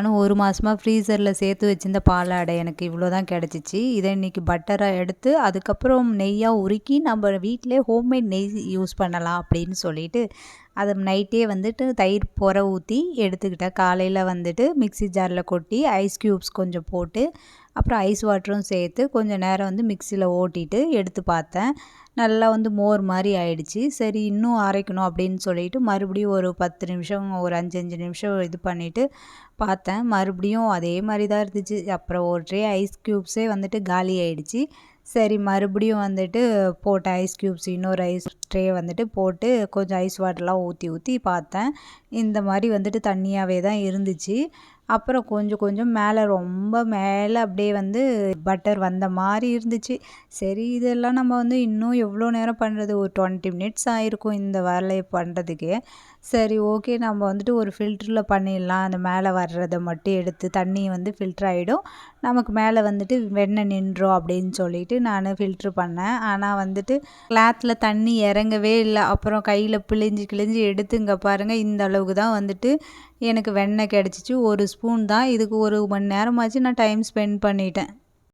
நானும் 1 மாசமா ஃப்ரீசரில் சேர்த்து வச்சிருந்த பாலாடை எனக்கு இவ்வளோ தான் கிடச்சிச்சு. இதை இன்றைக்கி பட்டராக எடுத்து அதுக்கப்புறம் நெய்யாக உருக்கி நம்ம வீட்டிலே ஹோம்மேட் நெய் யூஸ் பண்ணலாம் அப்படின்னு சொல்லிட்டு அதை நைட்டே வந்துட்டு தயிர் ஊற்றி எடுத்துக்கிட்டேன். காலையில் வந்துட்டு மிக்ஸி ஜாரில் கொட்டி ஐஸ் க்யூப்ஸ் கொஞ்சம் போட்டு அப்புறம் ஐஸ் வாட்டரும் சேர்த்து கொஞ்சம் நேரம் வந்து மிக்சியில் ஓட்டிட்டு எடுத்து பார்த்தேன். நல்லா வந்து மோர் மாதிரி ஆயிடுச்சு. சரி இன்னும் அரைக்கணும் அப்படின்னு சொல்லிட்டு மறுபடியும் ஒரு 10 நிமிஷம் ஒரு 5 நிமிஷம் இது பண்ணிவிட்டு பார்த்தேன். மறுபடியும் அதே மாதிரி தான் இருந்துச்சு. அப்புறம் ஒரு ட்ரே ஐஸ் க்யூப்ஸே வந்துட்டு காலி ஆயிடுச்சு. சரி மறுபடியும் வந்துட்டு போட்ட ஐஸ் க்யூப்ஸ் இன்னொரு ஐஸ் ட்ரே வந்துட்டு போட்டு கொஞ்சம் ஐஸ் வாட்டர்லாம் ஊற்றி பார்த்தேன். இந்த மாதிரி வந்துட்டு தண்ணியாகவே தான் இருந்துச்சு. அப்புறம் கொஞ்சம் கொஞ்சம் மேலே ரொம்ப மேலே அப்படியே வந்து பட்டர் வந்த மாதிரி இருந்துச்சு. சரி இதெல்லாம் நம்ம வந்து இன்னும் எவ்வளோ நேரம் பண்ணுறது, ஒரு 20 மினிட்ஸ் ஆகிருக்கும் இந்த வேலையை பண்ணுறதுக்கே. சரி ஓகே நம்ம வந்துட்டு ஒரு ஃபில்டரில் பண்ணிடலாம். அந்த மேலே வர்றதை மட்டும் எடுத்து தண்ணி வந்து ஃபில்டர் ஆகிடும், நமக்கு மேலே வந்துட்டு வெண்ணெய் நின்றோம் அப்படின்னு சொல்லிட்டு நான் ஃபில்ட்ரு பண்ணேன். ஆனால் வந்துட்டு கிளாத்தில் தண்ணி இறங்கவே இல்லை. அப்புறம் கையில் கிழிஞ்சு எடுத்து இங்கே பாருங்கள் இந்த அளவுக்கு தான் வந்துட்டு எனக்கு வெண்ணெய் கிடச்சிச்சு. 1 ஸ்பூன் தான். இதுக்கு 1 மணி நேரமாச்சு நான் டைம் ஸ்பெண்ட் பண்ணிட்டேன்.